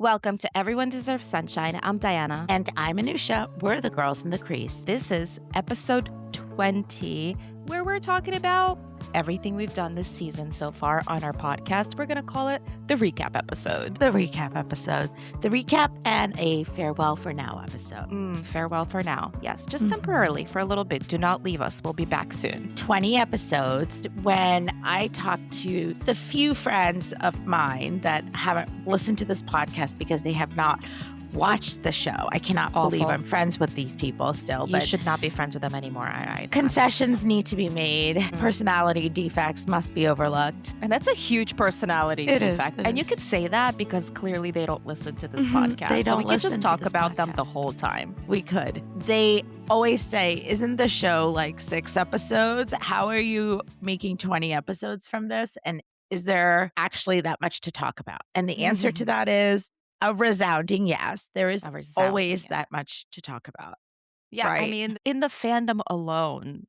Welcome to Everyone Deserves Sunshine. I'm Diana. And I'm Anusha. We're the girls in the crease. This is episode 20, where we're talking about everything we've done this season so far on our podcast. We're going to call it the recap episode. The recap episode. The recap and a farewell for now episode. Farewell for now. Yes, just temporarily for a little bit. Do not leave us. We'll be back soon. 20 episodes when I talk to the few friends of mine that haven't listened to this podcast because they have not watched the show. I cannot believe I'm friends with these people still. You should not be friends with them anymore. Concessions need to be made. Personality defects must be overlooked. And that's a huge personality defect. And you could say that because clearly they don't listen to this podcast. They don't so we could just talk about podcast. them the whole time. We could. They always say, isn't the show like 6 episodes? How are you making 20 episodes from this? And is there actually that much to talk about? And the answer to that is a resounding yes. There is always that much to talk about. Yeah, right? I mean, in the fandom alone,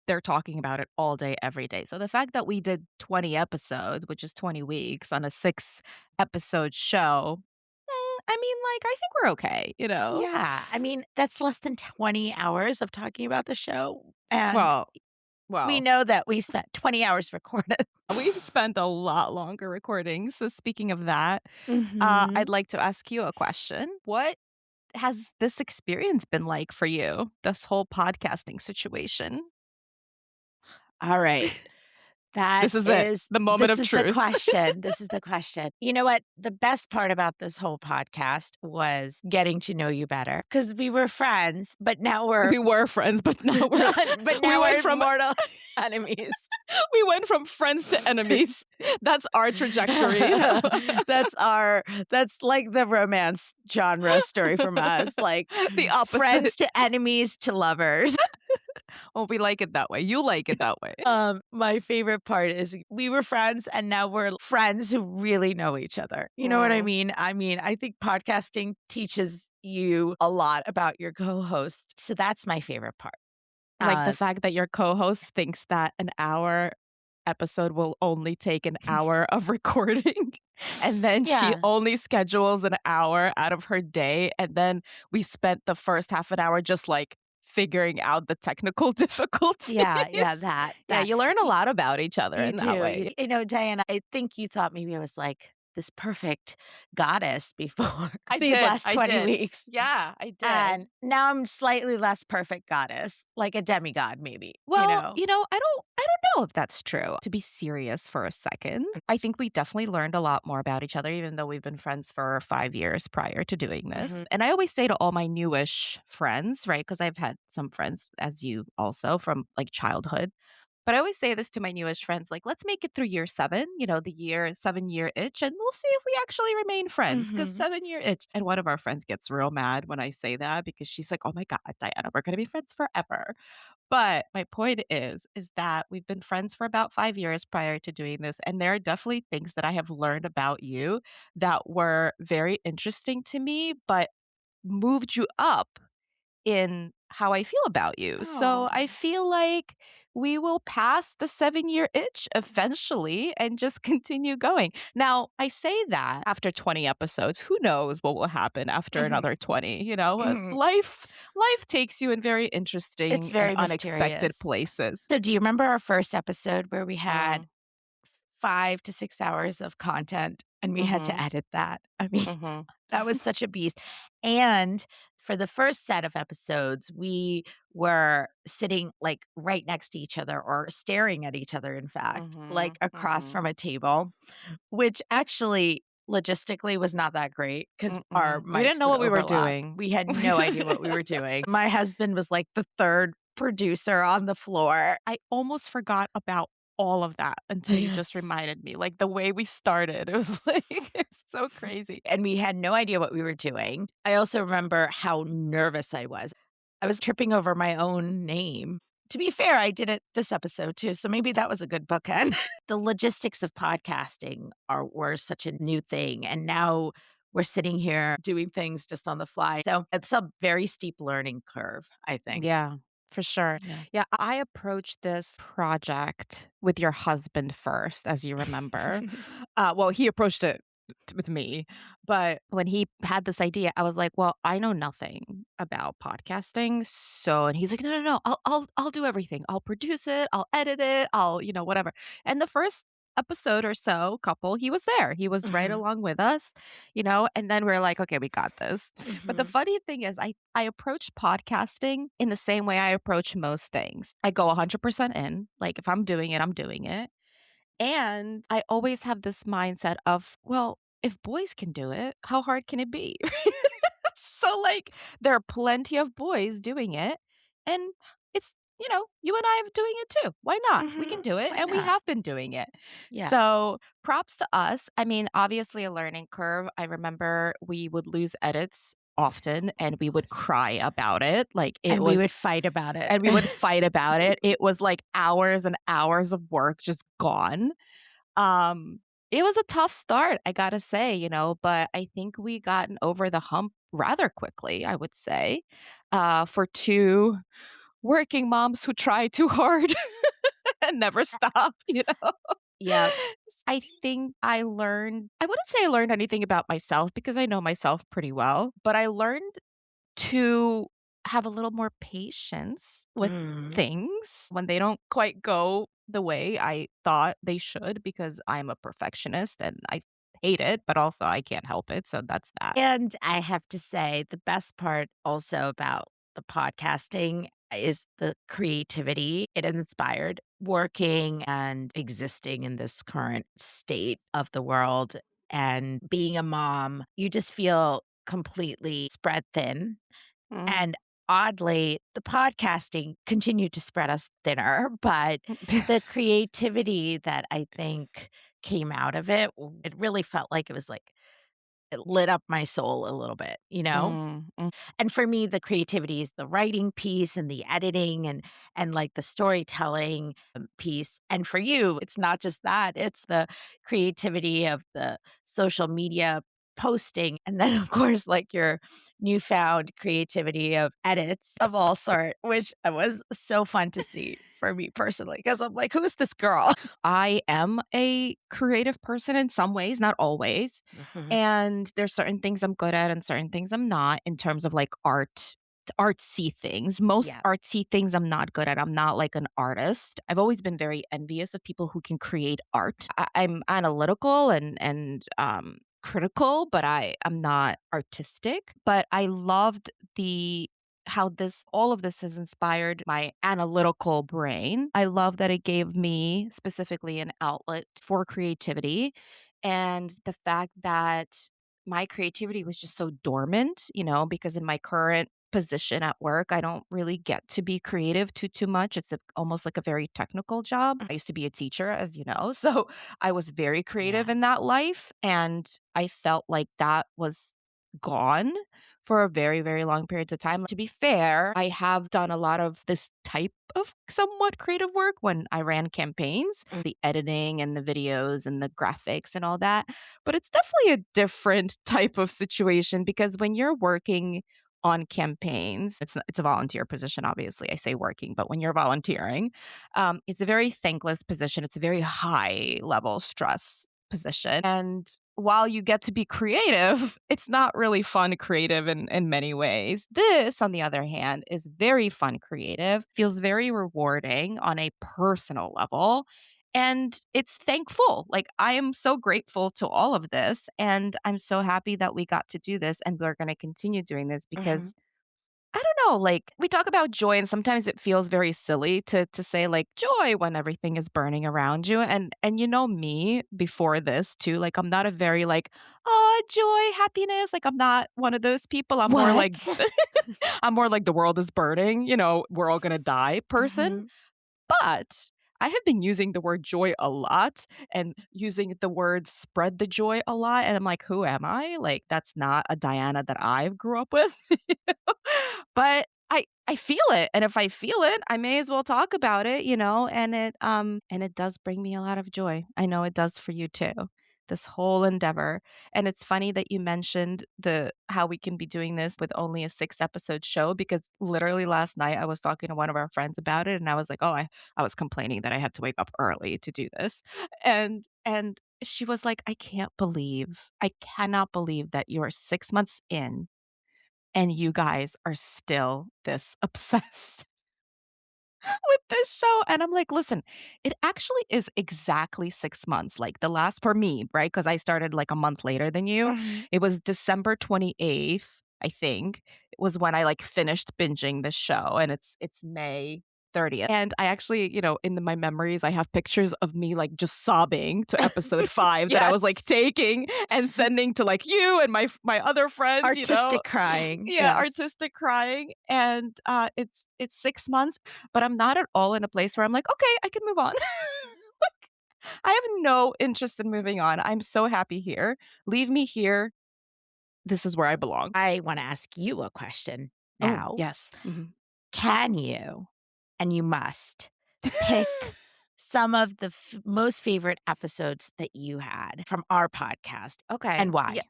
they're talking about it all day, every day. So the fact that we did 20 episodes, which is 20 weeks on a 6-episode show, I mean, like, I think we're okay, you know? Yeah. I mean, that's less than 20 hours of talking about the show. And Well, we know that we spent 20 hours recording. We've spent a lot longer recording. So speaking of that, I'd like to ask you a question. What has this experience been like for you, this whole podcasting situation? All right. This is it. The moment of truth. The question. This is the question. You know what? The best part about this whole podcast was getting to know you better because we were friends, but now we were friends, but now we're we're from mortal enemies. We went from friends to enemies. That's our trajectory. That's like the romance genre story from us, like the opposite. Friends to enemies to lovers. Well, we like it that way. You like it that way. My favorite part is we were friends and now we're friends who really know each other. You know what I mean? I think podcasting teaches you a lot about your co-host. So that's my favorite part. Like the fact that your co-host thinks that an hour episode will only take an hour of recording. And then she only schedules an hour out of her day. And then we spent the first half an hour just like figuring out the technical difficulties. Yeah, you learn a lot about each other in that way. You know, Diana, I think you thought maybe I was like this perfect goddess before last 20 weeks. Yeah, I did. And now I'm slightly less perfect goddess, like a demigod maybe. Well, I don't know if that's true. To be serious for a second, I think we definitely learned a lot more about each other, even though we've been friends for 5 years prior to doing this. And I always say to all my newish friends, right, because I've had some friends, as you also, from like childhood. But I always say this to my newest friends, like, let's make it through year 7, the 7-year itch, and we'll see if we actually remain friends, because 7-year itch. And one of our friends gets real mad when I say that because she's like, oh my God, Diana, we're going to be friends forever. But my point is that we've been friends for about 5 years prior to doing this. And there are definitely things that I have learned about you that were very interesting to me, but moved you up in how I feel about you. So I feel like we will pass the 7-year itch eventually and just continue going. Now, I say that after 20 episodes, who knows what will happen after another 20, Life takes you in very interesting and unexpected places. So do you remember our first episode where we had 5 to 6 hours of content and we had to edit that? I mean, that was such a beast. And for the first set of episodes, we were sitting like right next to each other or staring at each other, in fact, like across from a table, which actually logistically was not that great because our mics we didn't know what we were overlap. doing. We had no idea what we were doing. My husband was like the third producer on the floor. I almost forgot about all of that until you just reminded me. Like the way we started, it was like, it's so crazy. And we had no idea what we were doing. I also remember how nervous I was. I was tripping over my own name. To be fair, I did it this episode too, so maybe that was a good bookend. The logistics of podcasting were such a new thing, and now we're sitting here doing things just on the fly. So it's a very steep learning curve, I think. Yeah. For sure. Yeah, I approached this project with your husband first, as you remember. Well, he approached it with me. But when he had this idea, I was like, "Well, I know nothing about podcasting." So, and he's like, "No, no, no. I'll do everything. I'll produce it. I'll edit it. I'll, whatever." And the first episode or so, couple, he was there. He was right Mhm. along with us, and then we're like, "Okay, we got this." But the Mhm. funny thing is I approach podcasting in the same way I approach most things. I go 100% in. Like if I'm doing it, I'm doing it. And I always have this mindset of, well, if boys can do it, how hard can it be? So, like, there are plenty of boys doing it, and it's, you and I are doing it too. Why not? We can Mhm. do it, Why and we not? have been doing it. Yes. So, props to us. I mean, obviously a learning curve. I remember we would lose edits often, and we would cry about it. Like, it And we would was fight about it. and we would fight about it. It was like hours and hours of work just gone. Um, it was a tough start, I gotta say, but I think we gotten over the hump rather quickly, I would say, for 2 working moms who try too hard and never stop, Yep. I think I wouldn't say I learned anything about myself because I know myself pretty well, but I learned to have a little more patience with Mhm. things when they don't quite go the way I thought they should because I'm a perfectionist and I hate it, but also I can't help it. So that's that. And I have to say, the best part also about the podcasting is the creativity it inspired working and existing in this current state of the world. And being a mom, you just feel completely spread thin. Mm. And oddly, the podcasting continued to spread us thinner, but the creativity that I think came out of it, it really felt like it was like it lit up my soul a little bit, you know? Mm, mm, And for me, the creativity is the writing piece and the editing and like the storytelling piece. And for you, it's not just that, it's the creativity of the social media posting and then of course like your newfound creativity of edits of all sort, which was so fun to see for me personally because I'm like, who's this girl? I am a creative person in some ways, not always. Mhm. And there's certain things I'm good at and certain things I'm not in terms of like artsy things. Most Yeah. artsy things I'm not good at. I'm not like an artist. I've always been very envious of people who can create art. I'm analytical and critical, but I'm not artistic. But I loved the how this all of this has inspired my analytical brain. I love that it gave me specifically an outlet for creativity and the fact that my creativity was just so dormant, because in my current position at work, I don't really get to be creative too much. It's almost like a very technical job. I used to be a teacher, as you know, so I was very creative Yeah. in that life, and I felt like that was gone for a very, very long periods of time. To be fair, I have done a lot of this type of somewhat creative work when I ran campaigns, the editing and the videos and the graphics and all that. But it's definitely a different type of situation because when you're working on campaigns, it's a volunteer position, obviously. I say working, but when you're volunteering, it's a very thankless position. It's a very high level stress position. And while you get to be creative, it's not really fun creative in many ways. This, on the other hand, is very fun creative, feels very rewarding on a personal level. And it's thankful. Like, I am so grateful to all of this. And I'm so happy that we got to do this and we're going to continue doing this Mhm. because I don't know, like, we talk about joy and sometimes it feels very silly to say, like, joy when everything is burning around you, and you know me before this too, like, I'm not a very, like, "Oh, joy, happiness," like, I'm not one of those people, I'm more like What? I'm more like the world is burning, we're all gonna die person, Mhm. but I have been using the word joy a lot and using the word spread the joy a lot, and I'm like, "Who am I?" Like, that's not a Diana that I grew up with. But I feel it, and if I feel it, I may as well talk about it, and it does bring me a lot of joy. I know it does for you too, this whole endeavor. And it's funny that you mentioned the how we can be doing this with only a 6-episode show because literally last night I was talking to one of our friends about it, and I was like, "Oh, I was complaining that I had to wake up early to do this." And she was like, I cannot believe that you're 6 months in and you guys are still this obsessed with this show. And I'm like, listen, it actually is exactly 6 months. Like the last for me, right? Because I started like a month later than you. Mhm. It was December 28th, I think. It was when I like finished binging the show, and it's May 30th. And I actually, in my memories, I have pictures of me like just sobbing to episode 5 that I was like Yes. taking and sending to like you and my other friends. Artistic crying, Yeah, yes. artistic crying, and, it's 6 months, but I'm not at all in a place where I'm like, "Okay, I can move on." Like, I have no interest in moving on. I'm so happy here. Leave me here. This is where I belong. I wanna ask you a question Oh, now. yes. Mhm. Can you, and you must, pick some of the most favorite episodes that you had from our podcast, Okay. and Yeah.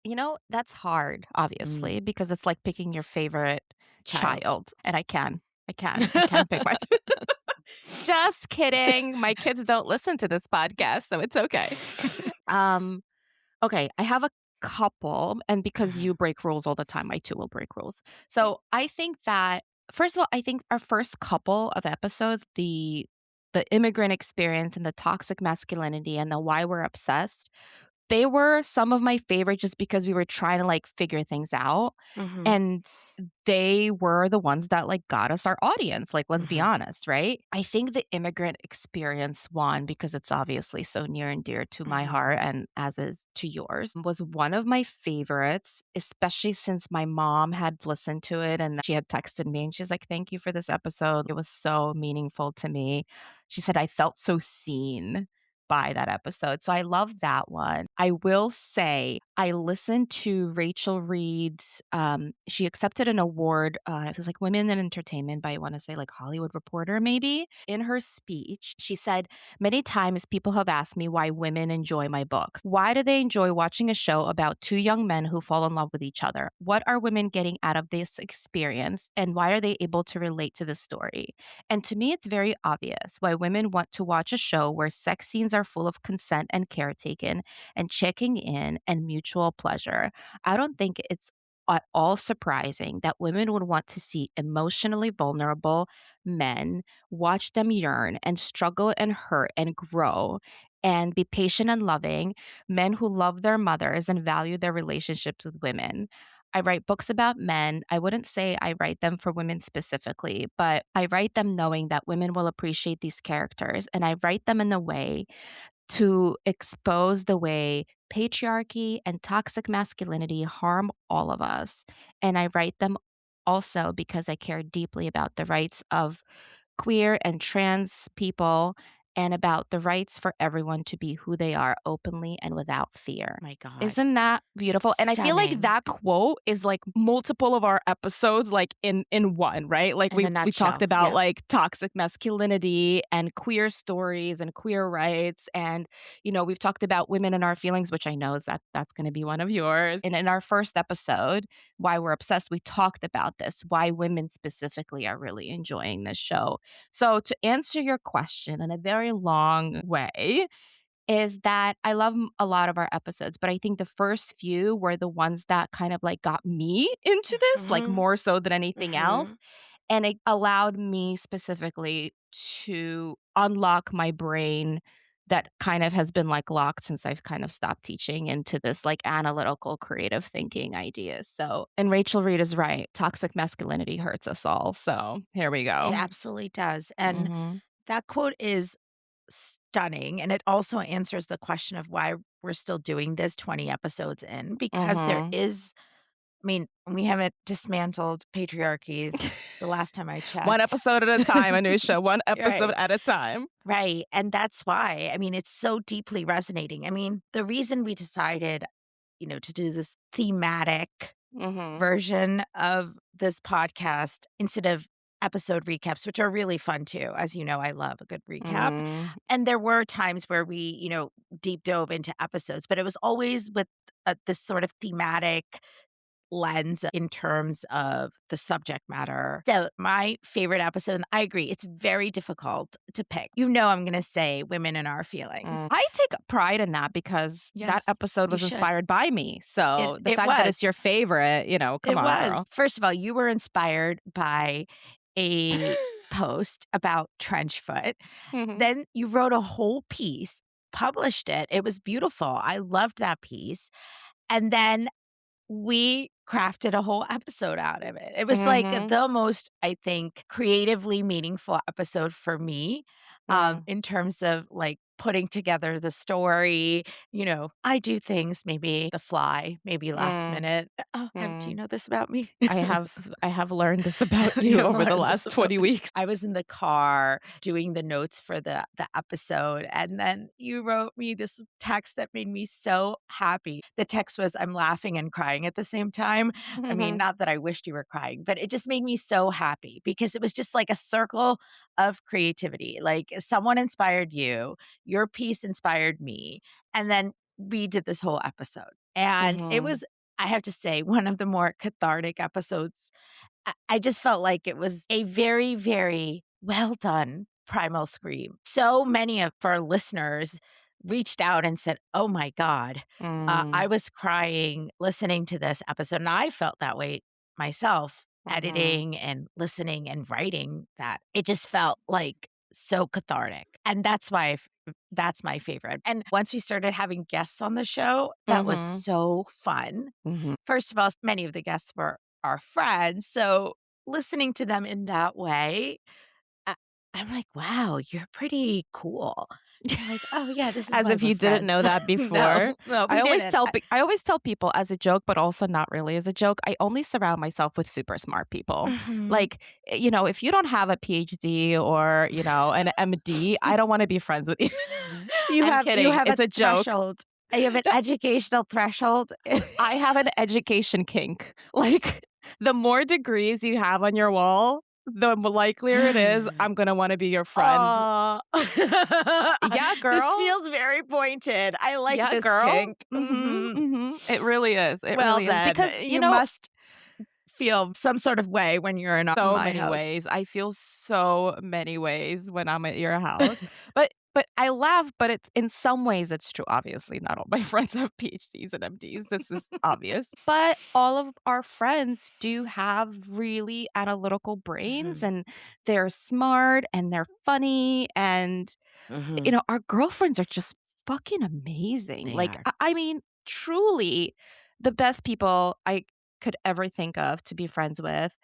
why? That's hard, Mm, obviously, because it's like picking your favorite child. child, and I can. I can pick my Just kidding. My kids don't listen to this podcast, so it's okay. Um Okay, I have a couple, and because Uh-huh. you break rules all the time, I too will break rules. So I think that first of all, I think our first couple of episodes, the immigrant experience and the toxic masculinity and the why we're obsessed, they were some of my favorite just because we were trying to like figure things out. Mhm, And they were the ones that like got us our audience. Like, let's be mhm, honest, right? I think the immigrant experience one, because it's obviously so near and dear to my mhm. heart and as is to yours, was one of my favorites, especially since my mom had listened to it and she had texted me and she's like, thank you for this episode. It was so meaningful to me. She said, I felt so seen by that episode. So I love that one. I will say I listened to Rachel Reed's she accepted an award. It was like Women in Entertainment by I want to say like Hollywood Reporter, maybe. In her speech, she said, many times people have asked me why women enjoy my books. Why do they enjoy watching a show about two young men who fall in love with each other? What are women getting out of this experience? And why are they able to relate to the story? And to me, it's very obvious why women want to watch a show where sex scenes are full of consent and caretaken and checking in and mutual pleasure. I don't think it's at all surprising that women would want to see emotionally vulnerable men, watch them yearn and struggle and hurt and grow and be patient and loving, men who love their mothers and value their relationships with women. I write books about men. I wouldn't say I write them for women specifically, but I write them knowing that women will appreciate these characters. And I write them in a way to expose the way patriarchy and toxic masculinity harm all of us. And I write them also because I care deeply about the rights of queer and trans people and about the rights for everyone to be who they are openly and without fear. My god. Isn't that beautiful? And I feel like Stunning. that quote is like multiple of our episodes like in one, right? Like In a we talked nutshell, about yeah. like toxic masculinity and queer stories and queer rights and we've talked about women and our feelings, which I know is that's going to be one of yours. And in our first episode, why we're obsessed, we talked about this, why women specifically are really enjoying this show. So, to answer your question in a very long way, is that I love a lot of our episodes, but I think the first few were the ones that kind of like got me into this, like Mhm, more so than anything else. mhm. And it allowed me specifically to unlock my brain that kind of has been like locked since I've kind of stopped teaching into this like analytical creative thinking ideas. So, and Rachel Reed is right. Toxic masculinity hurts us all. So, here we It go. absolutely does, and Mhm. that quote is stunning, and it also answers the question of why we're still doing this 20 episodes in, because there Mhm. is I mean, we haven't dismantled patriarchy the last time I One checked. episode at a time, Anusha, one episode Right, at a time. right, and that's why, I mean, it's so deeply resonating. I mean, the reason we decided, to do this thematic Mhm. version of this podcast instead of episode recaps, which are really fun too. As you know, I love a good recap. Mm. And there were times where we, deep dove into episodes, but it was always with this sort of thematic lens in terms of the subject matter. So my favorite episode, and I agree, it's very difficult to pick. You know I'm gonna say Women in Our Feelings. I take pride in that because that Yes, episode you was should. inspired by me. So the It fact that it's was. your favorite, come It on, was. girl. First of all, you were inspired by a post about trench foot. Mhm. Then you wrote a whole piece, published it. It was beautiful. I loved that piece. And then we crafted a whole episode out of it. It was like Mhm. the most, I think, creatively meaningful episode for me, Mm. in terms of like putting together the story. I do things maybe the fly, maybe last Mm. minute. Do you Mm. know this about me? I have learned this about You you have over the learned this last about 20 me. weeks. I was in the car doing the notes for the episode, and then you wrote me this text that made me so happy. The text was, "I'm laughing and crying at the same time." I mean, not that I wished you were crying, but it just made me so happy because it was just like a circle of creativity. Like someone inspired you, your piece inspired me, and then we did this whole episode. And it Mhm. was, I have to say, one of the more cathartic episodes. I just felt like it was a very, very well done primal scream. So many of our listeners reached out and said, "Oh my God, I Mm. was crying listening to this episode." And I felt that way myself, Mhm. editing and listening and writing that. It just felt like so cathartic. And that's my favorite. And once we started having guests on the show, that was Mhm. so fun. Mhm. First of all, many of the guests were our friends, so listening to them in that way, I I'm like, "Wow, you're pretty cool." They're like, "Oh, yeah, this is As why if we're you didn't friends." know that No, before. no, I we always didn't. tell I always tell people as a joke, but also not really as a joke, I only surround myself with super smart people. Mhm. Like, if you don't have a PhD or, an MD, I don't wanna be friends with you. I'm You kidding. have a It's a joke. threshold. You have an educational threshold. I have an education kink. Like, the more degrees you have on your wall, the likelier it is I'm gonna wanna be your friend. Oh, Yeah, this girl. feels very pointed. I like Yeah, this girl. kink. Mhm, Mhm. mhm. It really is. It Well, really is then, because, you must feel some sort of way when you're in so my many house. ways. I feel so many ways when I'm at your house. But I laugh, but in some ways it's true. Obviously, not all my friends have PhDs and MDs. This is obvious. But all of our friends do have really analytical brains Mhm, and they're smart and they're funny and mhm. our girlfriends are just fucking amazing. They Like, are. I mean, truly the best people I could ever think of to be friends with.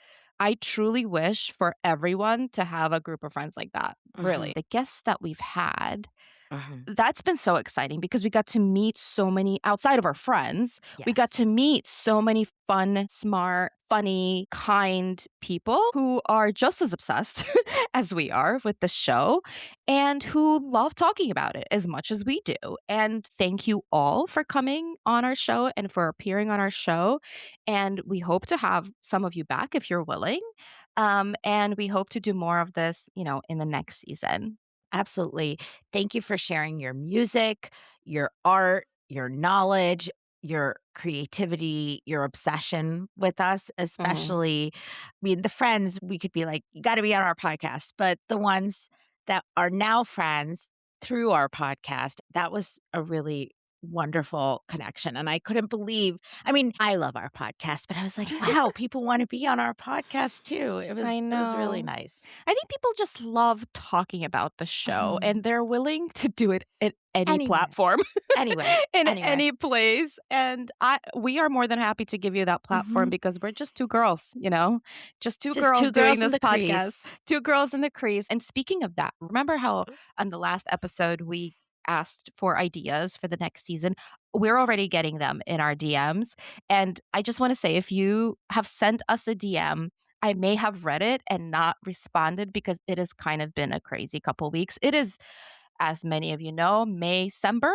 I truly wish for everyone to have a group of friends like that. Really. Mhm, The guests that we've had, mhm. that's been so exciting because we got to meet so many outside of our friends. We got Yes. to meet so many fun, smart, funny, kind people who are just as obsessed as we are with the show and who love talking about it as much as we do. And thank you all for coming on our show and for appearing on our show. And we hope to have some of you back if you're willing. And we hope to do more of this, in the next season. Absolutely. Thank you for sharing your music, your art, your knowledge, your creativity, your obsession with us, Mhm. especially, I mean, the friends, we could be like, "You gotta be on our podcast," but the ones that are now friends through our podcast, that was a really wonderful connection, and I couldn't believe, I mean, I love our podcast, but I was like, "Wow, people wanna be on our podcast too." It I was really know. nice. I think people just love talking about the show and Mhm. they're willing to do it in any Anywhere. platform, Anywhere, in anywhere. any place. And we are more than happy to give you that platform Mhm. because we're just two girls, just two Just girls 2 doing girls in this the podcast, crease. two girls in the crease. And speaking of that, remember how on the last episode we asked for ideas for the next season? We're already getting them in our DMs. And I just want to say if you have sent us a DM, I may have read it and not responded because it has kind of been a crazy couple weeks. It is, as many of you know, May-cember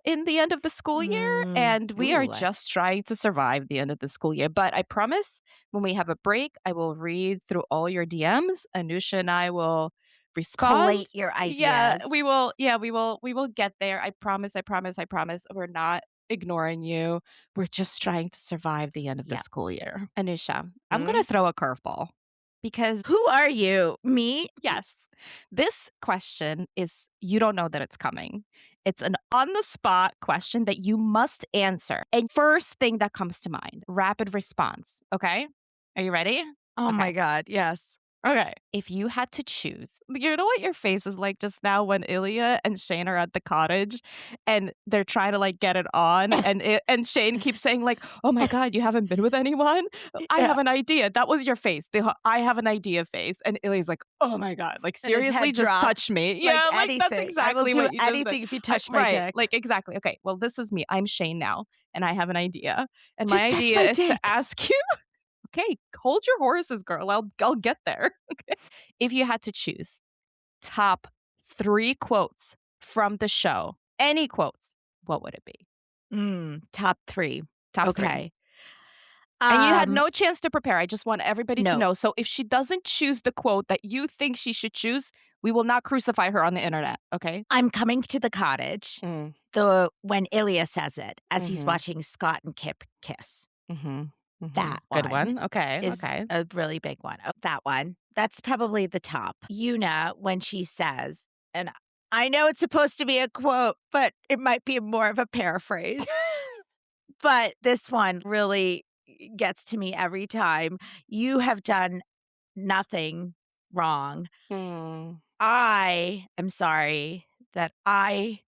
in the end of the school year, and we are Ooh, just trying to survive the end of the school year. But I promise when we have a break, I will read through all your DMs. Anusha and I will respond. collate your Yeah, we ideas. will. Yeah, we will. We will get there. I promise. I promise. I promise. We're not ignoring you. We're just trying to survive the end of the Yeah. school year. Anusha, I'm going Mm? to throw a curveball because Who are you? Me? yes, this question is you don't know that it's coming. It's an on the spot question that you must answer. And first thing that comes to mind, rapid response. Okay. Are you ready? Oh Okay. my God. Yes. Okay. If you had to choose, you know what your face is like just now when Ilya and Shane are at the cottage and they're trying to like get it on and Shane keeps saying like, "Oh my God, you haven't been with anyone? I Yeah. have an idea." That was your face. I have an idea face. And Ilya's like, "Oh my God, like And his seriously, head just touch drops. me." Like Yeah, like that's anything. I will exactly do what you just said. anything if you touch my Right. dick. Like exactly. Okay. Well, this is me. I'm Shane now and I have an idea. And my Just touch my idea is to dick. ask you okay, hold your horses, girl. I'll get there. Okay. If you had to choose top 3 quotes from the show, any quotes, what would it be? Top 3. Top 3. Okay. And you had Um, no chance to prepare. I just want everybody to no. know. So if she doesn't choose the quote that you think she should choose, we will not crucify her on the internet, okay? I'm coming to the cottage. Mm. When Ilya says it as he's Mhm. watching Scott and Kip kiss. Mhm. Mhm. That Good one one. Okay. is Okay. a really big one. Oh, that one. That's probably the top. Yuna, when she says, and I know it's supposed to be a quote, but it might be more of a paraphrase. But this one really gets to me every time. You have done nothing wrong. Hmm. I am sorry that I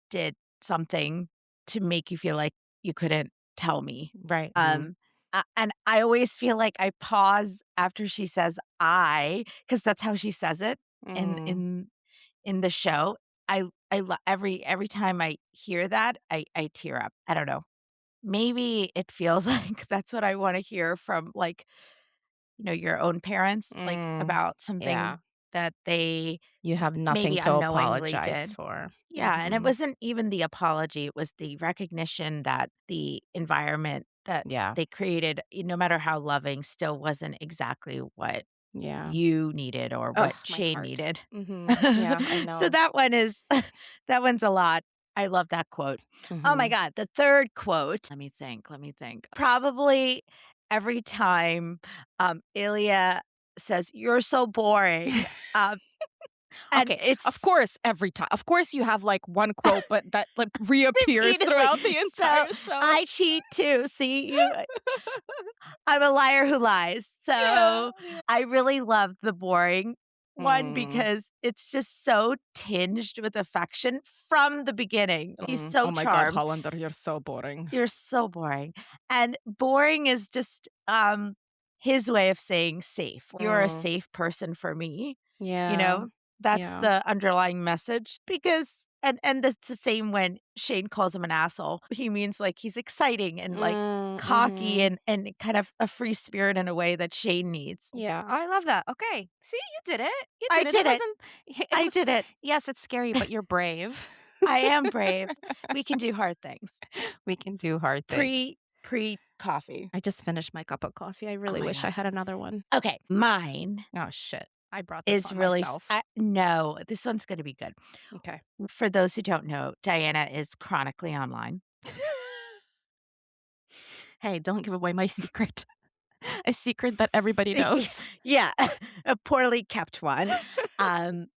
did something to make you feel like you couldn't tell me. Right. And I always feel like I pause after she says "I" because that's how she says it in Mm. in in the show. Every time I hear that, I tear up. I don't know. Maybe it feels like that's what I wanna hear from, like, your own parents, like, Mm. about Yeah. something that they You have nothing maybe to unknowingly apologize did. for. Yeah, and it Mhm. wasn't even the apology, it was the recognition that the environment that Yeah. they created, no matter how loving, still wasn't exactly what Yeah. you needed or Ugh, what my Shane heart. needed. Mhm. Yeah, I So know. that one is that one's a lot. I love that quote. Oh my Mhm. god, the 3rd quote, let me think. Probably every time, Ilya says, "You're so boring," and Okay, of it's course, every time. Of course, you have, like, one quote, but that, like, reappears repeatedly. throughout the So, entire show. I cheat too. See, I'm a liar who lies. Yeah, So, yeah. I really love the boring one Mm, because it's just so tinged with affection from the beginning. He's so Oh my god, charmed. Hollander, you're so boring. You're so boring. And boring is just, his way of saying safe. You're a Mm, safe person for me, you yeah, know? That's yeah. the underlying message because and that's the same when Shane calls him an asshole. He means, like, he's exciting and, like, cocky Mhm. and kind of a free spirit in a way that Shane needs. Yeah, I love that. Okay. See, you did it. You I did it. It did it. wasn't it I did was it. yes, it's scary, but you're brave. I am brave. We can do hard things. We can do hard things. Pre-coffee. I just finished my cup of coffee. I Oh really my wish I god. had another one. Okay, mine Oh, shit. I brought this is on really myself. no, this one's gonna be good. Okay. For those who don't know, Diana is chronically online. Hey, don't give away my secret. A secret that everybody knows. Yeah, a poorly kept one. Um,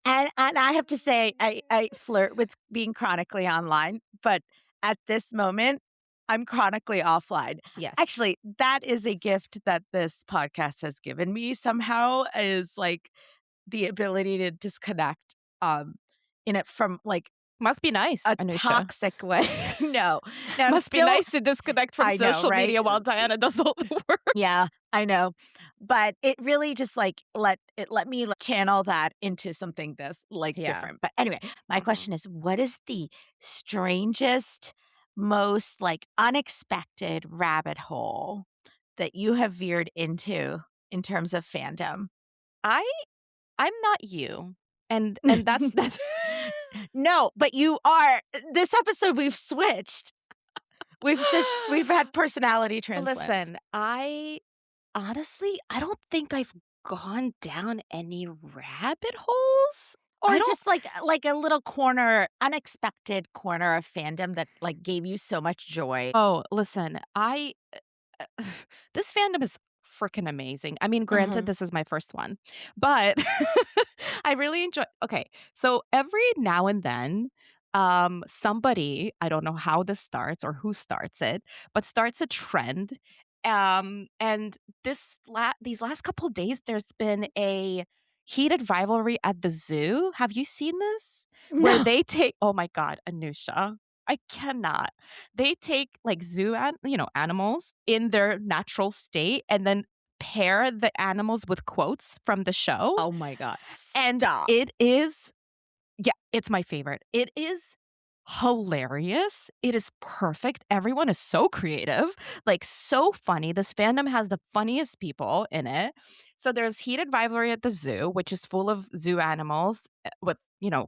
and I have to say, I flirt with being chronically online, but at this moment, I'm chronically offline. Yes. Actually, that is a gift that this podcast has given me somehow, is, like, the ability to disconnect, in it from, like, Must be nice, a Anusha. toxic way. No. No, I'm Must be still nice to disconnect from I know, social right? media while Diana does all the work. Yeah, I know. But it really just, like, let me, like, channel that into something that's, like, Yeah. different. But anyway, my Mhm. question is, what is the strangest, most, like, unexpected rabbit hole that you have veered into in terms of fandom? I I'm not you. And that's No, but you are. This episode, we've switched. We've had personality transplants. Listen, I honestly, I don't think I've gone down any rabbit holes. Or I don't just like a little corner, unexpected corner of fandom that, like, gave you so much joy. Oh, listen, this fandom is freaking amazing. I mean, granted, Mhm. this is my first one, but I really enjoy okay, so every now and then, somebody, I don't know how this starts or who starts it, but starts a trend, and these last couple days, there's been a heated rivalry at the zoo. Have you seen this? Where No. they take oh my god, Anusha, I cannot. They take, like, animals in their natural state and then pair the animals with quotes from the show, Oh my god. and Stop. it is yeah, it's my favorite. It is hilarious. It is perfect. Everyone is so creative, like, so funny. This fandom has the funniest people in it. So there's heated rivalry at the zoo, which is full of zoo animals, with,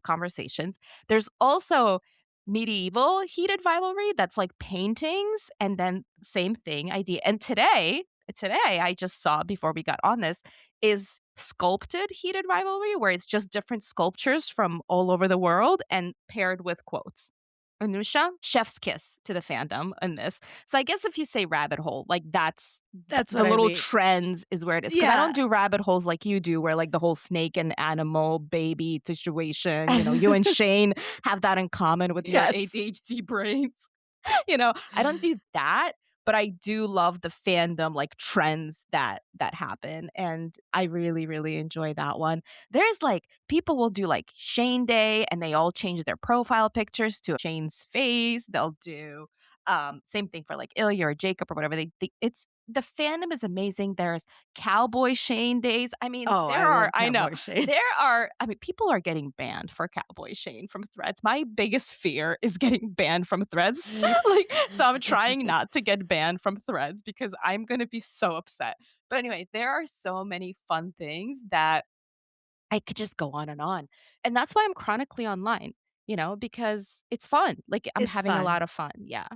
conversations. There's also medieval heated rivalry that's like paintings and then same thing idea. And today I just saw before we got on this is sculpted heated rivalry where it's just different sculptures from all over the world and paired with quotes. Anusha, chef's kiss to the fandom in this. So I guess if you say rabbit hole, like that's That's the what I little mean. trends is where it is. Because I Yeah. don't do rabbit holes like you do, where like the whole snake and animal baby situation, you and Shane have that in common with your Yes. ADHD brains. I don't do that, but I do love the fandom, like, trends that happen, and I really, really enjoy that one. There's, like people will do, like, Shane Day, and they all change their profile pictures to Shane's face. They'll do, same thing for, like, Ilya or Jacob or whatever. They it's the fandom is amazing. There's Cowboy Shane days. I mean, Oh, I there are love I know. Cowboy Shane. I mean, people are getting banned for Cowboy Shane from Threads. My biggest fear is getting banned from Threads. Like, so I'm trying not to get banned from Threads because I'm gonna be so upset. But anyway, there are so many fun things that I could just go on and on. And that's why I'm chronically online, because it's fun. Like I'm It's having a fun. lot of fun. Yeah.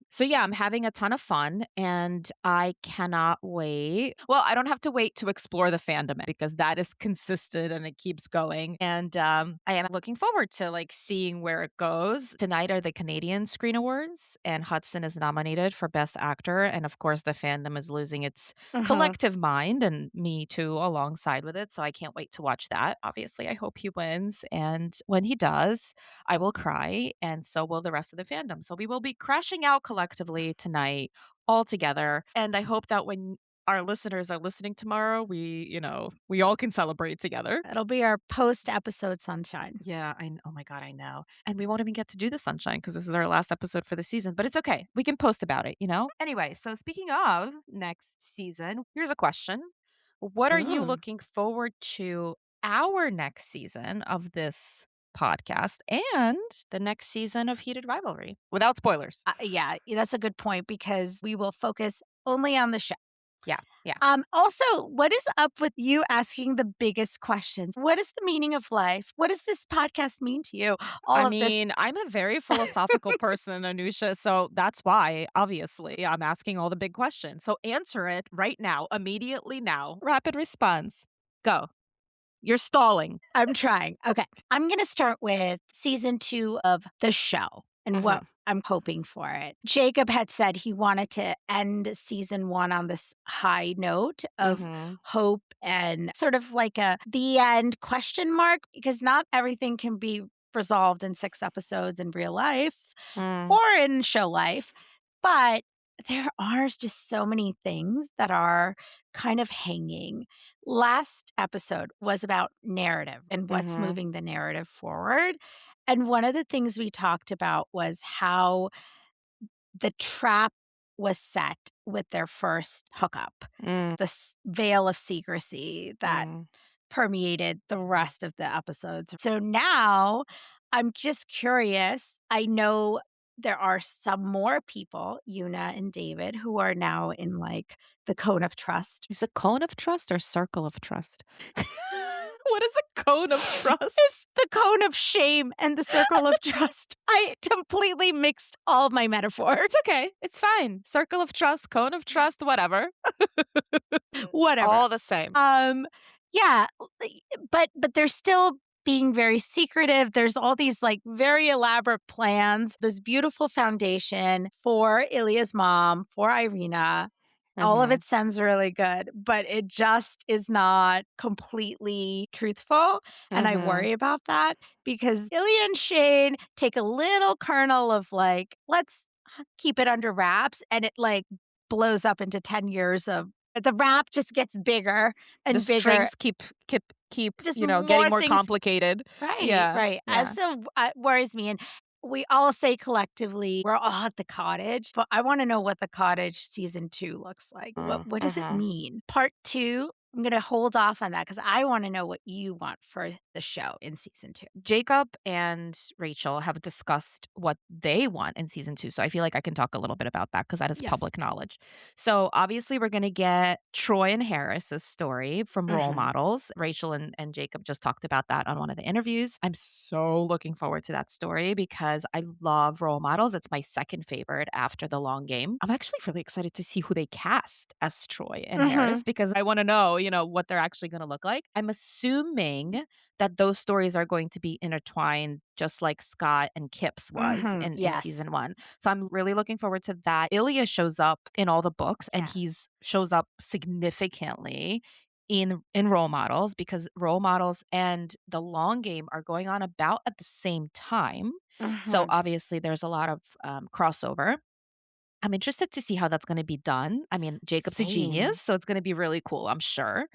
So yeah, I'm having a ton of fun and I cannot wait. Well, I don't have to wait to explore the fandom because that is consistent and it keeps going. And I am looking forward to like seeing where it goes. Tonight are the Canadian Screen Awards and Hudson is nominated for Best Actor. And of course the fandom is losing its Uh-huh. collective mind and me too alongside with it. So I can't wait to watch that. Obviously, I hope he wins. And when he does, I will cry. And so will the rest of the fandom. So we will be crashing out collectively tonight all together. And I hope that when our listeners are listening tomorrow, we all can celebrate together. It'll be our post-episode sunshine. Yeah, oh my god, I know. And we won't even get to do the sunshine because this is our last episode for the season, but it's okay. We can post about it? Anyway, so speaking of next season, here's a question. What are you Ooh. looking forward to our next season of this podcast and the next season of Heated Rivalry? Without spoilers. Yeah, that's a good point because we will focus only on the show. Yeah, yeah. Also, what is up with you asking the biggest questions? What is the meaning of life? What does this podcast mean to you? All I of this. mean, I'm a very philosophical person, Anusha, so that's why, obviously, I'm asking all the big questions. So answer it right now, immediately now. Rapid response. Go. You're stalling. I'm trying. Okay. I'm going to start with season 2 of the show and what Mhm. I'm hoping for it. Jacob had said he wanted to end season 1 on this high note of Mhm. hope and sort of like a the end question mark because not everything can be resolved in 6 episodes in real life Mm. or in show life. But there are just so many things that are kind of hanging. Last episode was about narrative and what's Mhm. moving the narrative forward. And one of the things we talked about was how the trap was set with their first hookup, Mm. the veil of secrecy that Mm. permeated the rest of the episodes. So now I'm just curious. I know there are some more people, Yuna and David, who are now in like the cone of trust. Is it cone of trust or circle of trust? What is a cone of trust? It's the cone of shame and the circle of trust. I completely mixed all of my metaphors. It's okay. It's fine. Circle of trust, cone of trust, whatever. Whatever. All the same. Yeah, but there's still being very secretive. There's all these like very elaborate plans, this beautiful foundation for Ilya's mom, for Irina. All of Mhm. it sounds really good, but it just is not completely truthful. And I Mhm. worry about that because Ilya and Shane take a little kernel of like, let's keep it under wraps. And it like blows up into 10 years of the wrap just gets bigger The and bigger, strings keep, just getting more more things. complicated. Right, Yeah. right. Yeah. So worries me. And we all say collectively, we're all at the cottage, but I want to know what the cottage season 2 looks like. What does it Mhm. mean? Part 2, I'm going to hold off on that because I want to know what you want for the show in season 2. Jacob and Rachel have discussed what they want in season 2, so I feel like I can talk a little bit about that because that is Yes. public knowledge. So, obviously, we're gonna get Troy and Harris's story from Role Hmm. Models. Rachel and Jacob just talked about that on one of the interviews. I'm so looking forward to that story because I love Role Models. It's my second favorite after The Long Game. I'm actually really excited to see who they cast as Troy and Hmm. Harris because I wanna know, what they're actually gonna look like. I'm assuming that those stories are going to be intertwined just like Scott and Kip's was Hmm. in Yes. season 1. So I'm really looking forward to that. Ilya shows up in all the books and Yeah. he's shows up significantly in Role Models because Role Models and The Long Game are going on about at the same time. So Hmm. obviously there's a lot of crossover. I'm interested to see how that's gonna be done. I mean, Jacob's a Same. genius, so it's gonna be really cool, I'm sure.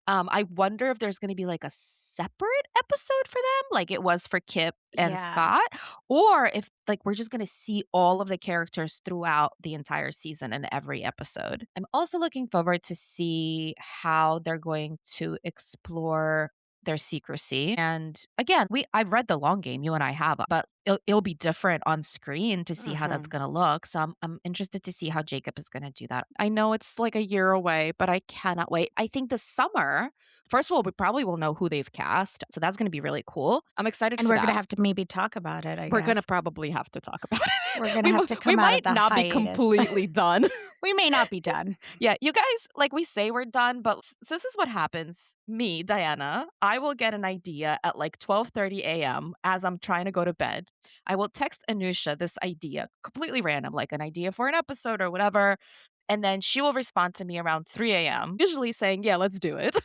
I wonder if there's gonna be, like, a separate episode for them, like it was for Kip and Yeah. Scott, or if, like, we're just gonna see all of the characters throughout the entire season in every episode. I'm also looking forward to see how they're going to explore their secrecy, and again, I've read The Long Game, you and I have, but it'll be different on screen to see how that's Hmm. gonna look, so I'm interested to see how Jacob is gonna do that. I know it's, like, a year away, but I cannot wait. I think this summer, first of all, we probably will know who they've cast, so that's gonna be really cool. I'm excited And for we're going to that. have to maybe talk about it, I We're gonna guess. probably have to talk about We're it. going to have to We come out might of the not be hiatus. completely done. We may not be done. Yeah, you guys, like, we say we're done, but this is what happens. Me, Diana, I will get an idea at, like, 12:30 AM as I'm trying to go to bed. I will text Anusha this idea, completely random, like an idea for an episode or whatever, and then she will respond to me around 3 AM, usually saying, "Yeah, let's do it."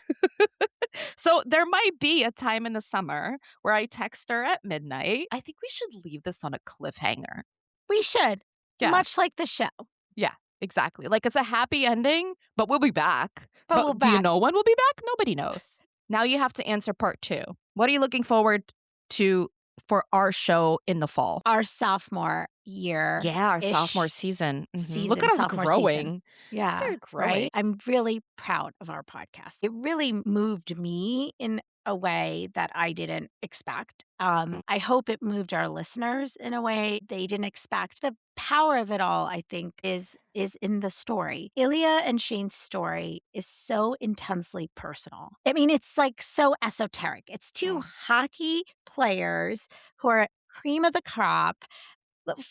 So, there might be a time in the summer where I text her at midnight. I think we should leave this on a cliffhanger. We should, Yeah. much like the show, Yeah, exactly. Like, it's a happy ending, but we'll be back. but we'll But do you back know when we'll be back? Nobody knows. Now you have to answer part 2. What are you looking forward to for our show in the fall? our sophomore Yeah, our sophomore year-ish season. Mhm. Look season, at us sophomore season. growing. Look at Yeah, it growing. right? I'm really proud of our podcast. It really moved me in a way that I didn't expect. Mm, I hope it moved our listeners in a way they didn't expect. The power of it all, I think, is in the story. Ilya and Shane's story is so intensely personal. I mean, it's like so esoteric. It's two mm, hockey players who are cream of the crop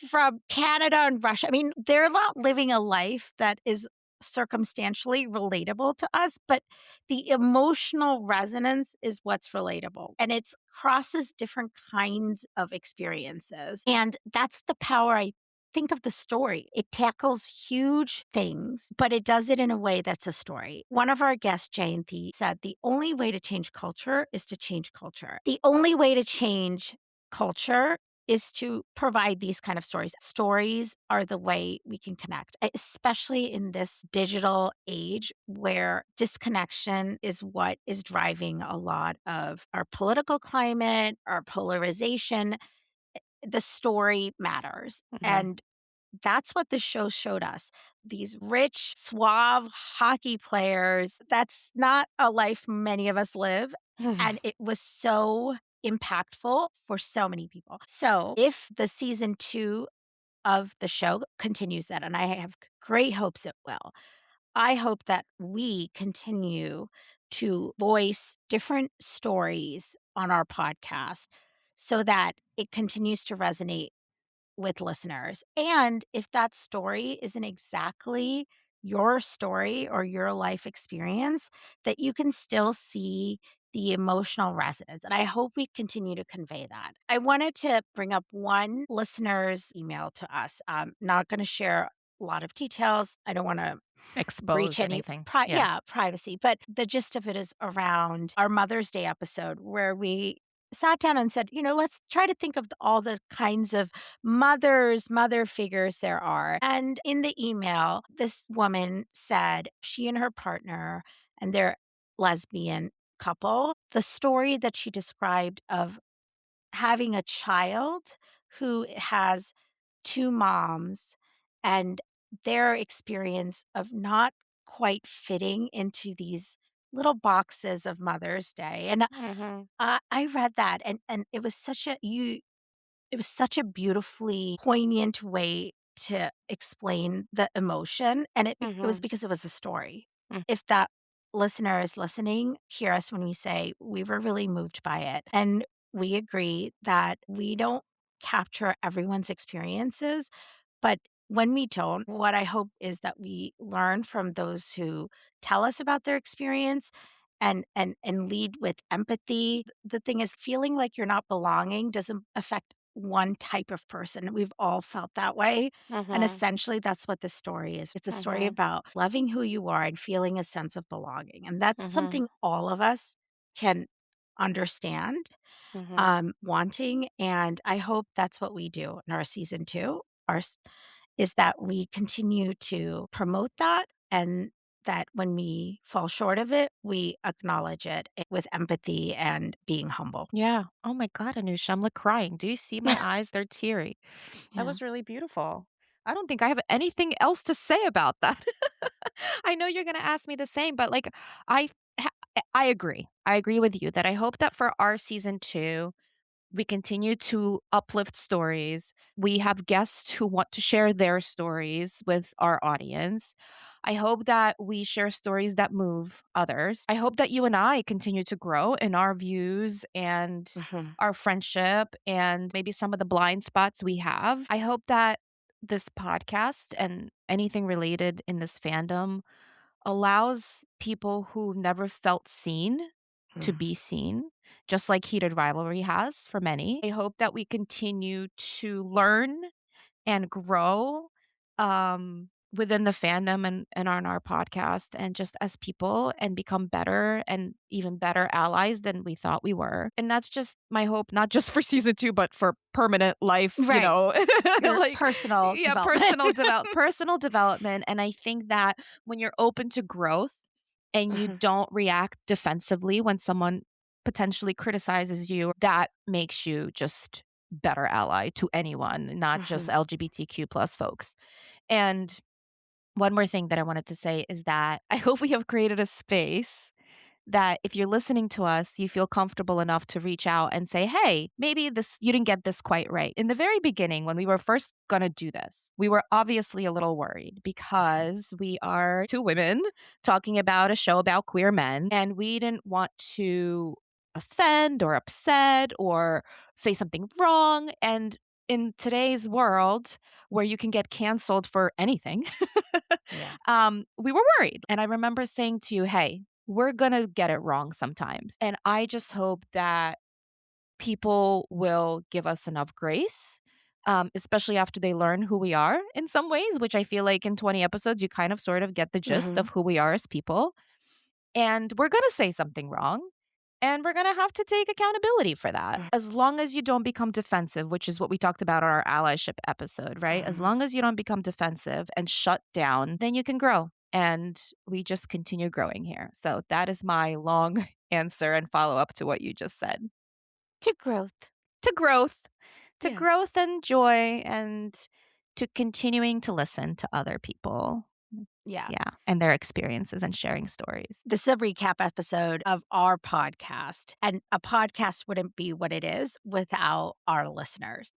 from Canada and Russia. I mean, they're not living a life that is circumstantially relatable to us, but the emotional resonance is what's relatable. And it crosses different kinds of experiences. And that's the power, I think, of the story. It tackles huge things, but it does it in a way that's a story. One of our guests, Jayanthi, said the only way to change culture is to change culture. The only way to change culture is to provide these kind of stories. Stories are the way we can connect, especially in this digital age where disconnection is what is driving a lot of our political climate, our polarization. The story matters. mhm. And that's what the show showed us. These rich, suave hockey players. That's not a life many of us live. And it was so impactful for so many people. So, if the season 2 of the show continues that, and I have great hopes it will, I hope that we continue to voice different stories on our podcast so that it continues to resonate with listeners. And if that story isn't exactly your story or your life experience, that you can still see the emotional resonance. And I hope we continue to convey that. I wanted to bring up one listener's email to us. Not going to share a lot of details. I don't want to breach Expose any anything. Yeah. privacy, but the gist of it is around our Mother's Day episode where we sat down and said, let's try to think of all the kinds of mother figures there are. And in the email, this woman said she and her partner and their lesbian couple, the story that she described of having a child who has 2 moms and their experience of not quite fitting into these little boxes of Mother's Day, and Mhm. I read that and it was such a beautifully poignant way to explain the emotion, and it was Mhm. because it was a story. Mm. If that listener is listening, hear us when we say we were really moved by it, and we agree that we don't capture everyone's experiences, but when we don't, what I hope is that we learn from those who tell us about their experience and lead with empathy. The thing is feeling like you're not belonging doesn't affect one type of person. We've all felt that way. And Mhm. essentially that's what this story is. It's a story Mhm. about loving who you are and feeling a sense of belonging. And that's Mhm. something all of us can understand Mhm. wanting. And I hope that's what we do in our season two, is that we continue to promote that and that when we fall short of it, we acknowledge it with empathy and being humble. Yeah. Oh my God, Anusha, I'm like crying. Do you see my eyes? They're teary. That Yeah. was really beautiful. I don't think I have anything else to say about that. I know you're gonna ask me the same, but like I ha- I agree. I agree with you that I hope that for our season 2, we continue to uplift stories. We have guests who want to share their stories with our audience. I hope that we share stories that move others. I hope that you and I continue to grow in our views and Mhm. our friendship and maybe some of the blind spots we have. I hope that this podcast and anything related in this fandom allows people who never felt seen to Mm. be seen, just like Heated Rivalry has for many. I hope that we continue to learn and grow within the fandom and on our podcast and just as people and become better and even better allies than we thought we were. And that's just my hope, not just for season 2, but for permanent life, Right. Your like personal yeah, development. personal development. And I think that when you're open to growth and you Mhm. don't react defensively when someone potentially criticizes you, that makes you just better ally to anyone, not just Mhm. LGBTQ plus folks. And one more thing that I wanted to say is that I hope we have created a space that if you're listening to us, you feel comfortable enough to reach out and say, hey, maybe this, you didn't get this quite right. In the very beginning, when we were first going to do this, we were obviously a little worried Mhm. because we are 2 women talking about a show about queer men, and we didn't want to offend or upset or say something wrong. And in today's world where you can get canceled for anything, Yeah. we were worried. And I remember saying to you, hey, we're going to get it wrong sometimes. And I just hope that people will give us enough grace, especially after they learn who we are in some ways, which I feel like in 20 episodes, you kind of sort of get the gist Mhm. of who we are as people. And we're going to say something wrong. And we're going to have to take accountability for that. Mm. As long as you don't become defensive, which is what we talked about on our allyship episode, right? As Mhm. long as you don't become defensive and shut down, then you can grow. And we just continue growing here. So that is my long answer and follow up to what you just said. To growth. To growth, to Yeah. growth and joy, and to continuing to listen to other people. Yeah. Yeah. And their experiences and sharing stories. This is a recap episode of our podcast, and a podcast wouldn't be what it is without our listeners.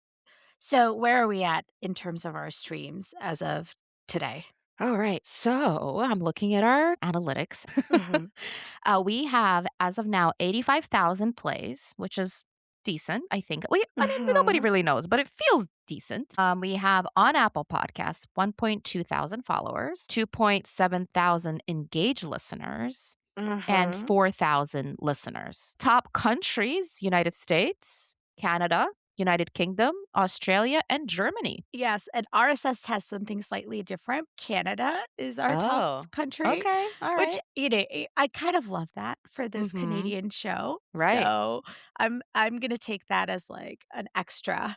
So, where are we at in terms of our streams as of today? All right. So I'm looking at our analytics. Mhm. We have, as of now, 85,000 plays, which is decent, I think. I mean, nobody Mhm. really knows, but it feels decent. We have on Apple Podcasts 1.2 thousand followers, 2.7 thousand engaged listeners. and Mhm. 4,000 listeners. Top countries: United States, Canada, United Kingdom, Australia, and Germany. Yes, and RSS has something slightly different. Canada is our top Oh, country, okay. All which, right. I kind of love that for this Mm-hmm. Canadian show. Right. So I'm gonna take that as like an extra.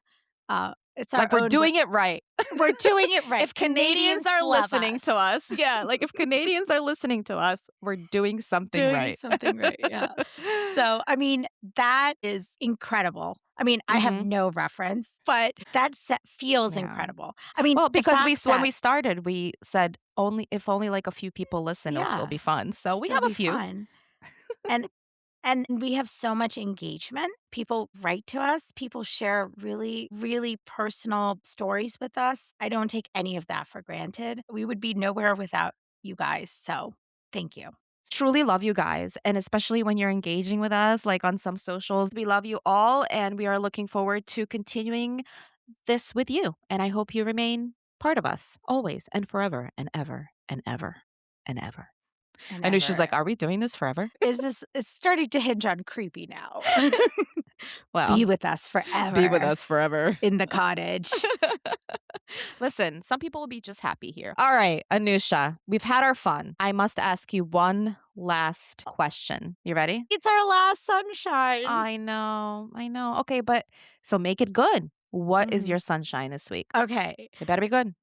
It's our Like we're own way. doing it right. We're doing it right. If Canadians Canadians are love listening to us. us, yeah, like if Canadians are listening to us, we're doing something Doing right. something right, yeah. So, I mean, that is incredible. I mean, I have Mhm. no reference, but that set feels Yeah. incredible. I mean, Well, the because fact when that we started, we said only if only like a few people listen, it'll still yeah, be fun. So we still have a be few. fun. And we have so much engagement. People write to us, people share really, really personal stories with us. I don't take any of that for granted. We would be nowhere without you guys, so thank you. Truly love you guys, and especially when you're engaging with us like on some socials. We love you all and we are looking forward to continuing this with you. And I hope you remain part of us always and forever and ever and ever and ever. And I know she's like, ever. "Are we doing this forever?" It's starting to hinge on creepy now. Be Well, with us be with forever us forever. in the cottage. Listen, some people will be just happy here. All right, Anusha, we've had our fun. I must ask you one last question. You ready? It's our last sunshine. I know. I know. Okay, but so make it good. What is Mhm. your sunshine this week? Okay. It better be good.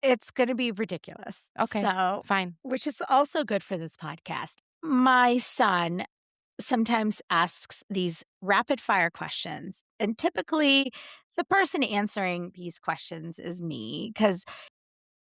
It's gonna be ridiculous. Okay, So, fine. which is also good for this podcast. My son sometimes asks these rapid fire questions, and typically the person answering these questions is me because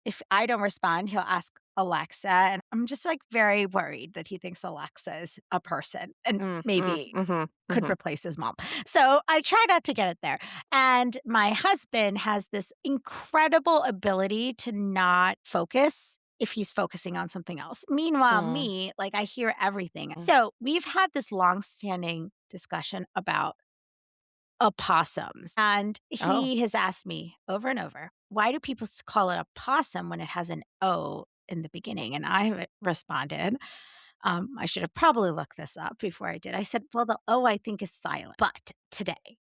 if I don't respond, he'll ask Alexa, and I'm just, like, very worried that he thinks Alexa is a person and maybe Mhm, could mhm. replace his mom. So, I try not to get it there, and my husband has this incredible ability to not focus if he's focusing on something else. Meanwhile, Mm, me, like, I hear everything. mm. So, we've had this long-standing discussion about opossums. And Oh. he has asked me over and over, why do people call it a possum when it has an O in the beginning? And I responded, I should have probably looked this up before I did. I said, well, the O I think is silent. But today,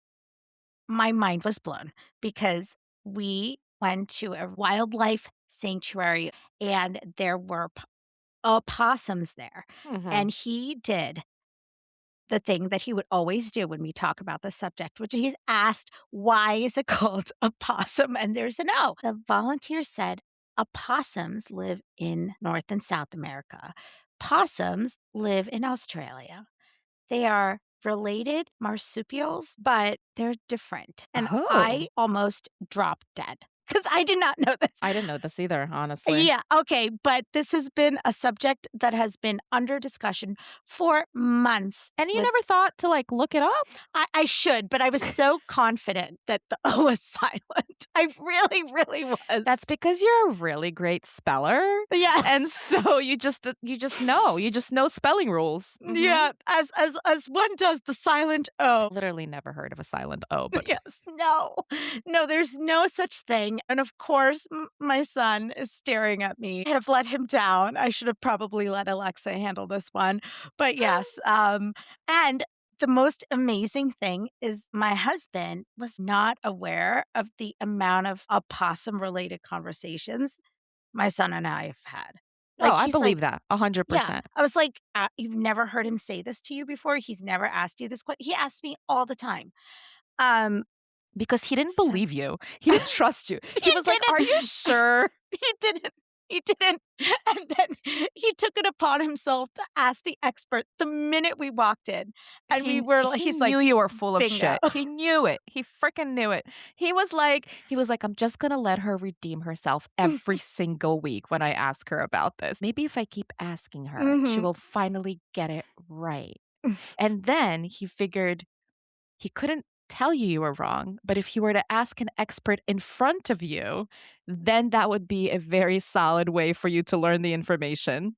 my mind was blown because we went to a wildlife sanctuary and there were opossums there. Mhm. And he did the thing that he would always do when we talk about the subject, which he's asked, why is it called a possum? And there's a no. The volunteer said, opossums live in North and South America. Possums live in Australia. They are related marsupials, but they're different. And Oh. I almost dropped dead because I did not know this. I didn't know this either, honestly. Yeah, okay, but this has been a subject that has been under discussion for months And you with never thought to like look it up? I should, but I was so confident that the O was silent. I really, really That's was. because you're a really great speller, and Yes. so you just know spelling rules. Mhm. Yeah, as one does the silent O. Literally never heard of a silent O, but Yes, no. No, there's no such thing, and of course, my son is staring at me. I have let him down. I should have probably let Alexa handle this one, but yes, and the most amazing thing is my husband was not aware of the amount of opossum-related conversations my son and I have had. Oh, Like, I he's believe like that yeah. 100%. I was like, "You've never heard him say this to you before? He's never asked you this he asks me all the time." Um, Because he didn't so believe you. He didn't trust you. He he was like, "Are you didn't. sure?" He didn't. He didn't. And then he took it upon himself to ask the expert the minute we walked in, and we were like He he's like, knew you were full of "Bingo." shit. He knew it. He freaking knew it. He was like, "I'm just gonna let her redeem herself every single week when I ask her about this. Maybe if I keep asking her, she Mhm. will finally get it right." And then he figured he couldn't tell you you were wrong, but if he were to ask an expert in front of you, then that would be a very solid way for you to learn the information.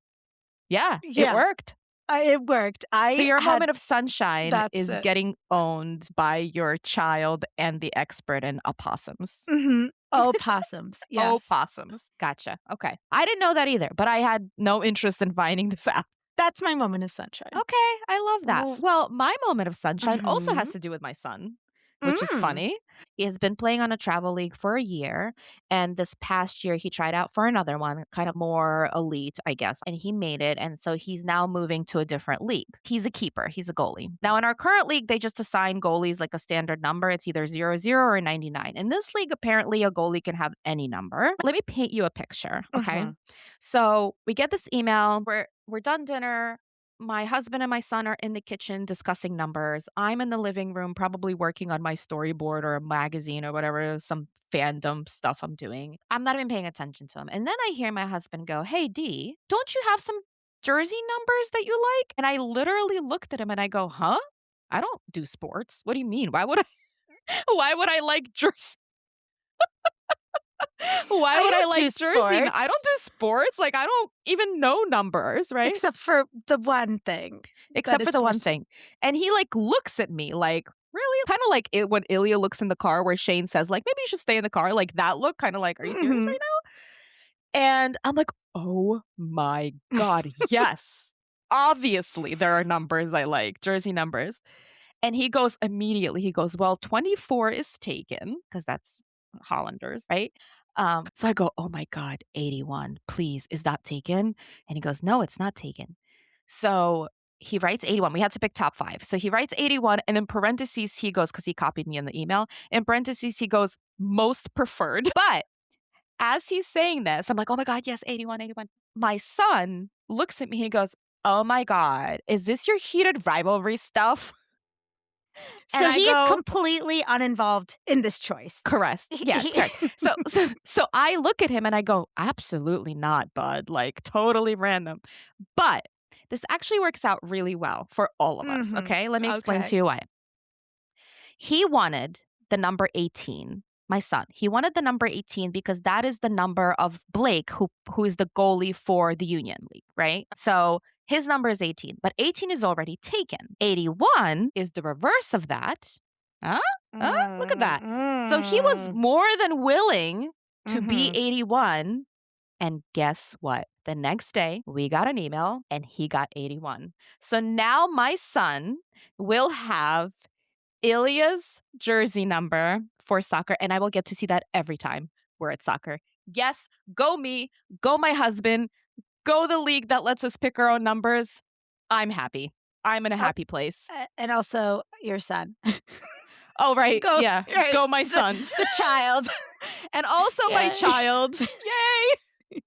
Yeah, it Yeah, worked. it worked. So I your had moment of sunshine that's is it. getting owned by your child and the expert in opossums. Mhm. Opossums, yes. Opossums. Gotcha. Okay. I didn't know that either, but I had no interest in finding this out. That's my moment of sunshine. Okay, I love that. Well, Well, my moment of sunshine also mhm. has to do with my son, which is Mm. funny. He has been playing on a travel league for a year, and this past year he tried out for another one, kind of more elite, I guess, and he made it. And so he's now moving to a different league. He's a keeper, he's a goalie. Now, in our current league, they just assign goalies like a standard number. It's either 00 or 99. In this league, apparently, a goalie can have any number. Let me paint you a picture, okay? Mhm. So we get this email. We're done dinner. My husband and my son are in the kitchen discussing numbers. I'm in the living room, probably working on my storyboard or a magazine or whatever, some fandom stuff I'm doing. I'm not even paying attention to him. And then I hear my husband go, "Hey, D, don't you have some jersey numbers that you like?" And I literally looked at him and I go, "Huh? I don't do sports. What do you mean? Why would I? Why would I like jersey? Why I would I don't do like jersey? I don't sports, do sports. Like, I don't even know numbers, right?" except for the one thing that Except for is the one sports. thing. And he, like, looks at me like, "Really?" Kinda like it when Ilya looks in the car where Shane says, like, "Maybe you should stay in the car." Like, that look, kinda like, "Are you serious Mhm. right now?" And I'm like, "Oh my god, yes. Obviously, there are numbers I like, jersey numbers." And he goes immediately, he goes, "Well, 24 is taken," because that's Hollanders, right? So I go, "Oh my god, 81, please, is that taken?" And he goes, "No, it's not taken." So he writes 81. We had to pick top 5. So he writes 81, and in parentheses, he goes, because he copied me in the email, in parentheses, he goes, "Most preferred." But as he's saying this, I'm like, "Oh my god, yes, 81, 81." My son looks at me and he goes, "Oh my god, is this your heated rivalry stuff?" And So I he is go, completely uninvolved in this choice. "Correct. Yes, correct." So I look at him and I go, "Absolutely not, bud. Like, totally random." But this actually works out really well for all of us, Mhm. okay? Let me explain to Okay. you why. He wanted the number 18, my son. He wanted the number 18 because that is the number of Blake, who is the goalie for the Union League, right? So his number is 18, but 18 is already taken. 81 is the reverse of that. Huh? Huh? Look at that. So he was Mm. more than willing to be Mhm. 81. And guess what? The next day, we got an email and he got 81. So now my son will have Ilya's jersey number for soccer, and I will get to see that every time we're at soccer. Yes, go me, go my husband, go the league that lets us pick our own numbers. I'm happy. I'm in a Oh, happy place. and also your son. Oh, right. Go Yeah. right, Go my son. the child. And also my Yeah. child. Yay.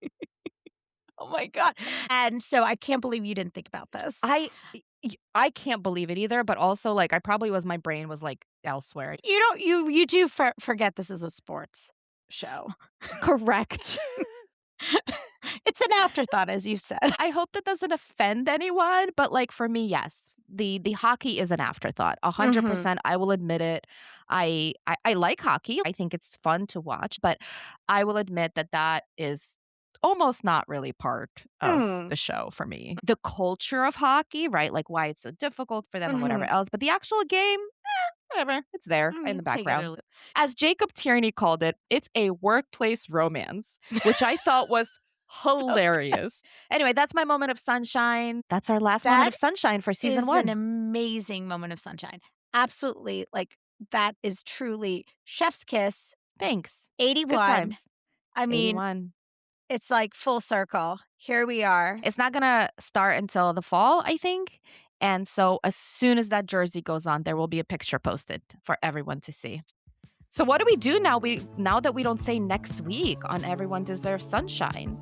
Oh my god. And so I can't believe you didn't think about this. I can't believe it either, but also, like, I probably was my brain was, like, elsewhere. You don't you do forget this is a sports show. Correct. It's an afterthought, as you've said. I hope that doesn't offend anyone, but, like, for me, yes. The hockey is an afterthought, Mhm. 100%, I will admit it. I like hockey, I think it's fun to watch, but I will admit that that is almost not really part of Mm. the show for me. The culture of hockey, right, like, why it's so difficult for them and whatever Mhm. else, but the actual game, whatever, it's there in You the take it or background. leave As Jacob Tierney called it, it's a workplace romance, which I thought was Okay. hilarious. Anyway, that's my moment of sunshine. That's our last moment That of sunshine for season is an 1. amazing moment of sunshine. Absolutely, like, that is truly chef's kiss, Thanks. Good 81. times. I mean, 81. it's like full circle. Here we are. It's not gonna start until the fall, I think. And so as soon as that jersey goes on, there will be a picture posted for everyone to see. So what do we do now? Now that we don't say next week on Everyone Deserves Sunshine.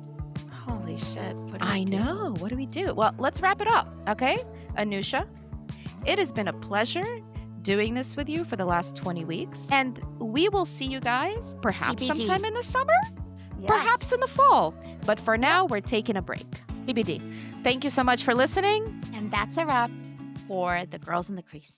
Holy shit, what do we I do? know. What do we do? Well, let's wrap it up, okay? Anusha, it has been a pleasure doing this with you for the last 20 weeks. And we will see you guys perhaps TBD. sometime in the summer, Yes. perhaps in the fall. But for now, we're taking a break. TBD. Thank you so much for listening. And that's a wrap for the Girls in the Crease.